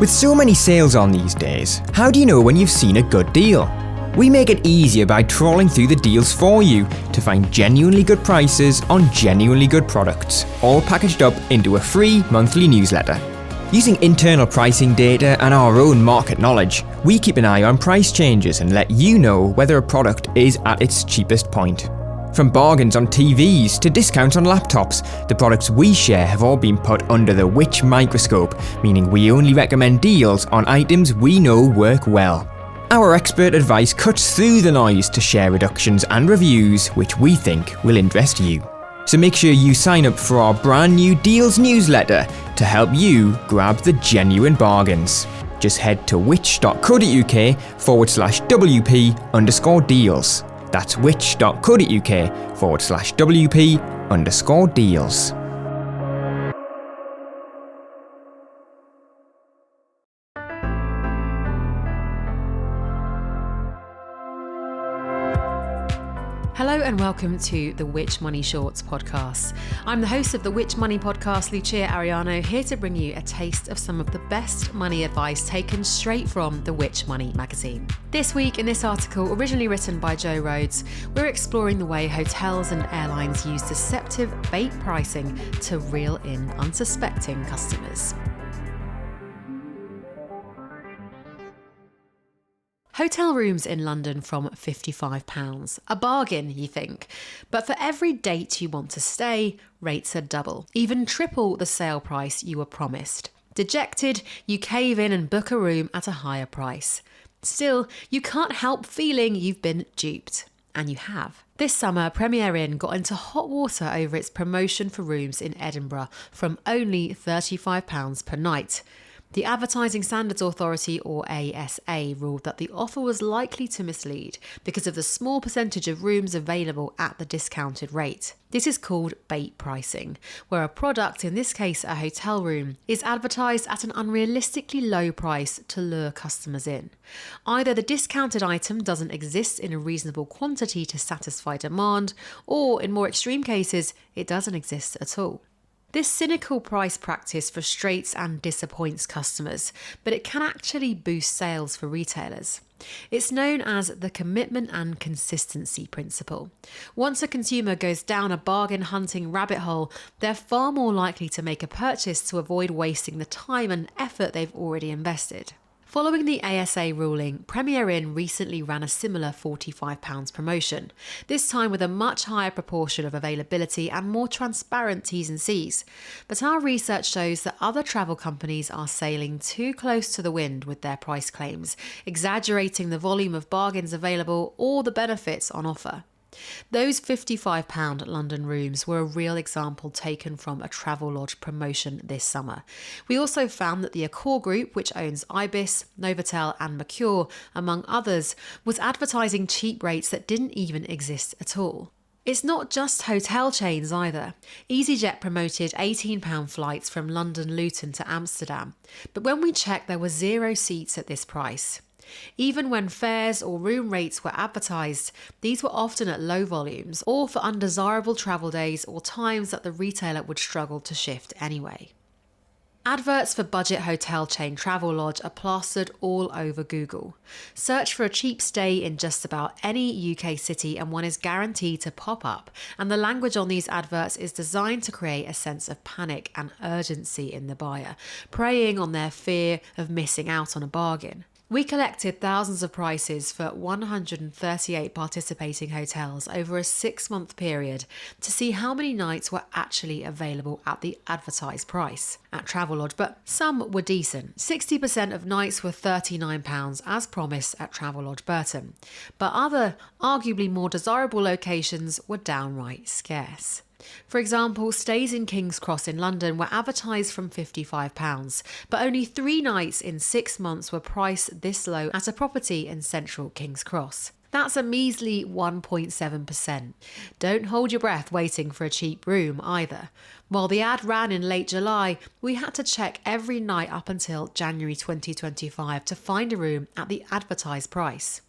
With so many sales on these days, how do you know when you've seen a good deal? We make it easier by trawling through the deals for you to find genuinely good prices on genuinely good products, all packaged up into a free monthly newsletter. Using internal pricing data and our own market knowledge, we keep an eye on price changes and let you know whether a product is at its cheapest point. From bargains on TVs to discounts on laptops, the products we share have all been put under the Which microscope, meaning we only recommend deals on items we know work well. Our expert advice cuts through the noise to share reductions and reviews which we think will interest you. So make sure you sign up for our brand new Deals newsletter to help you grab the genuine bargains. Just head to which.co.uk/WP_deals. That's which.co.uk/WP_deals. Hello and welcome to the Which Money Shorts podcast. I'm the host of the Which Money podcast, Lucia Ariano, here to bring you a taste of some of the best money advice taken straight from the Which Money magazine. This week, in this article, originally written by Joe Rhodes, we're exploring the way hotels and airlines use deceptive bait pricing to reel in unsuspecting customers. Hotel rooms in London from £55. A bargain, you think. But for every date you want to stay, rates are double, even triple the sale price you were promised. Dejected, you cave in and book a room at a higher price. Still, you can't help feeling you've been duped. And you have. This summer, Premier Inn got into hot water over its promotion for rooms in Edinburgh from only £35 per night. The Advertising Standards Authority, or ASA, ruled that the offer was likely to mislead because of the small percentage of rooms available at the discounted rate. This is called bait pricing, where a product, in this case a hotel room, is advertised at an unrealistically low price to lure customers in. Either the discounted item doesn't exist in a reasonable quantity to satisfy demand, or in more extreme cases, it doesn't exist at all. This cynical price practice frustrates and disappoints customers, but it can actually boost sales for retailers. It's known as the commitment and consistency principle. Once a consumer goes down a bargain hunting rabbit hole, they're far more likely to make a purchase to avoid wasting the time and effort they've already invested. Following the ASA ruling, Premier Inn recently ran a similar £45 promotion, this time with a much higher proportion of availability and more transparent T's and C's. But our research shows that other travel companies are sailing too close to the wind with their price claims, exaggerating the volume of bargains available or the benefits on offer. Those £55 London rooms were a real example taken from a Travelodge promotion this summer. We also found that the Accor Group, which owns Ibis, Novotel and Mercure, among others, was advertising cheap rates that didn't even exist at all. It's not just hotel chains either. EasyJet promoted £18 flights from London Luton to Amsterdam, but when we checked there were 0 seats at this price. Even when fares or room rates were advertised, these were often at low volumes or for undesirable travel days or times that the retailer would struggle to shift anyway. Adverts for budget hotel chain Travelodge are plastered all over Google. Search for a cheap stay in just about any UK city and one is guaranteed to pop up, and the language on these adverts is designed to create a sense of panic and urgency in the buyer, preying on their fear of missing out on a bargain. We collected thousands of prices for 138 participating hotels over a 6-month period to see how many nights were actually available at the advertised price at Travelodge, but some were decent. 60% of nights were £39 as promised at Travelodge Burton, but other, arguably more desirable locations were downright scarce. For example, stays in King's Cross in London were advertised from £55, but only 3 nights in 6 months were priced this low at a property in central King's Cross. That's a measly 1.7%. Don't hold your breath waiting for a cheap room either. While the ad ran in late July, we had to check every night up until January 2025 to find a room at the advertised price.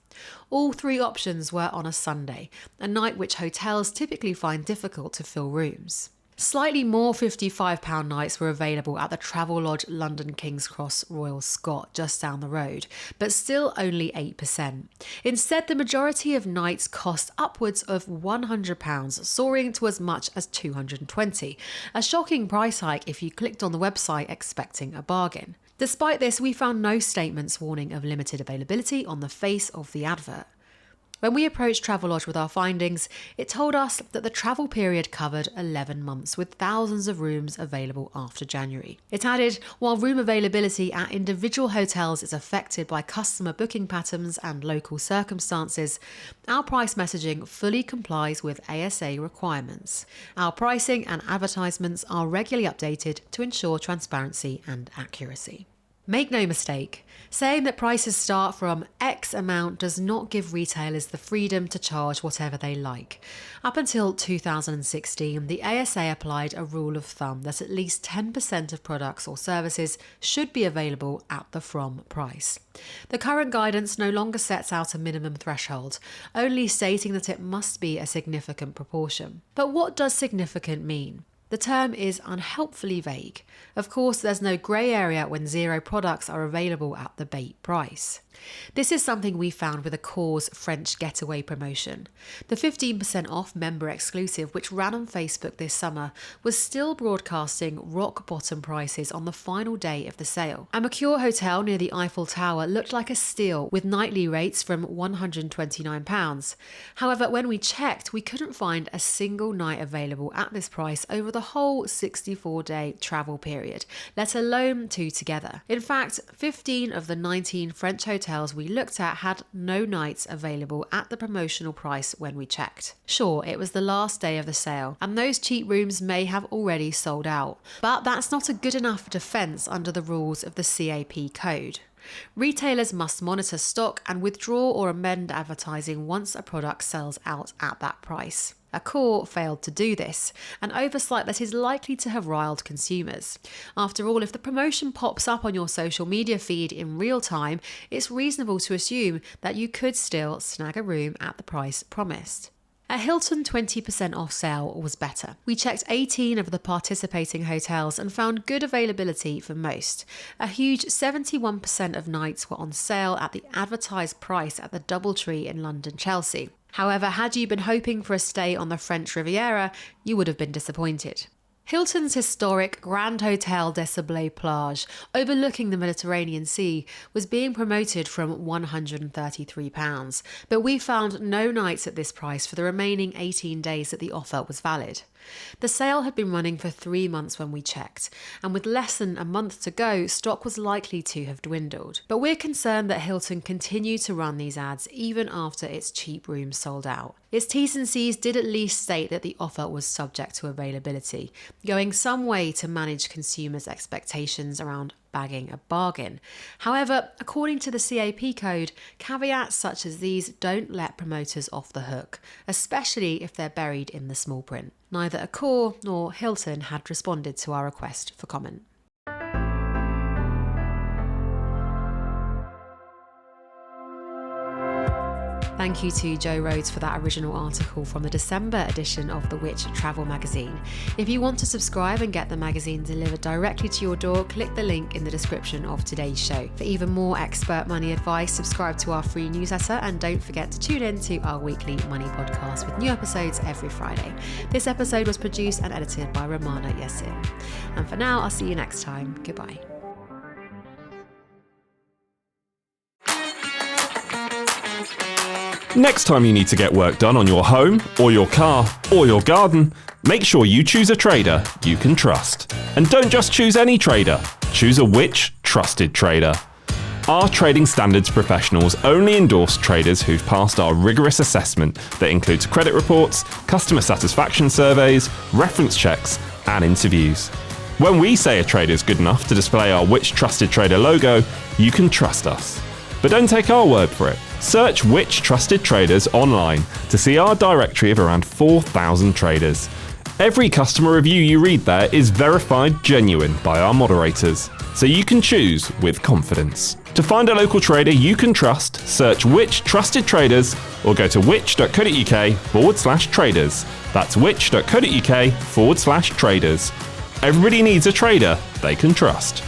All 3 options were on a Sunday, a night which hotels typically find difficult to fill rooms. Slightly more £55 nights were available at the Travelodge London King's Cross Royal Scot just down the road, but still only 8%. Instead, the majority of nights cost upwards of £100, soaring to as much as £220, a shocking price hike if you clicked on the website expecting a bargain. Despite this, we found no statements warning of limited availability on the face of the advert. When we approached Travelodge with our findings, it told us that the travel period covered 11 months, with thousands of rooms available after January. It added, while room availability at individual hotels is affected by customer booking patterns and local circumstances, our price messaging fully complies with ASA requirements. Our pricing and advertisements are regularly updated to ensure transparency and accuracy. Make no mistake, saying that prices start from X amount does not give retailers the freedom to charge whatever they like. Up until 2016, the ASA applied a rule of thumb that at least 10% of products or services should be available at the from price. The current guidance no longer sets out a minimum threshold, only stating that it must be a significant proportion. But what does significant mean? The term is unhelpfully vague. Of course, there's no grey area when zero products are available at the bait price. This is something we found with Accor's French Getaway promotion. The 15% off member exclusive, which ran on Facebook this summer, was still broadcasting rock bottom prices on the final day of the sale. A Mercure hotel near the Eiffel Tower looked like a steal, with nightly rates from £129. However, when we checked, we couldn't find a single night available at this price over the whole 64-day travel period, let alone two together. In fact, 15 of the 19 French hotels we looked at had no nights available at the promotional price when we checked. Sure, it was the last day of the sale, and those cheap rooms may have already sold out, but that's not a good enough defence under the rules of the CAP code. Retailers must monitor stock and withdraw or amend advertising once a product sells out at that price. Accor failed to do this, an oversight that is likely to have riled consumers. After all, if the promotion pops up on your social media feed in real time, it's reasonable to assume that you could still snag a room at the price promised. A Hilton 20% off sale was better. We checked 18 of the participating hotels and found good availability for most. A huge 71% of nights were on sale at the advertised price at the Doubletree in London, Chelsea. However, had you been hoping for a stay on the French Riviera, you would have been disappointed. Hilton's historic Grand Hotel des Sablés Plage, overlooking the Mediterranean Sea, was being promoted from £133, but we found no nights at this price for the remaining 18 days that the offer was valid. The sale had been running for 3 months when we checked, and with less than a month to go, stock was likely to have dwindled. But we're concerned that Hilton continued to run these ads even after its cheap rooms sold out. Its T's and C's did at least state that the offer was subject to availability, going some way to manage consumers' expectations around bagging a bargain. However, according to the CAP code, caveats such as these don't let promoters off the hook, especially if they're buried in the small print. Neither Accor nor Hilton had responded to our request for comment. Thank you to Joe Rhodes for that original article from the December edition of The Witch Travel magazine. If you want to subscribe and get the magazine delivered directly to your door, click the link in the description of today's show. For even more expert money advice, subscribe to our free newsletter and don't forget to tune in to our weekly money podcast with new episodes every Friday. This episode was produced and edited by Romana Yassin. And for now, I'll see you next time. Goodbye. Next time you need to get work done on your home, or your car, or your garden, make sure you choose a trader you can trust. And don't just choose any trader, choose a Which trusted trader. Our trading standards professionals only endorse traders who've passed our rigorous assessment that includes credit reports, customer satisfaction surveys, reference checks, and interviews. When we say a trader is good enough to display our Which trusted trader logo, you can trust us. But don't take our word for it. Search Which Trusted Traders online to see our directory of around 4,000 traders. Every customer review you read there is verified genuine by our moderators, so you can choose with confidence. To To find a local trader you can trust, search Which Trusted Traders or go to which.co.uk/traders. That's which.co.uk/traders. Everybody needs a trader they can trust.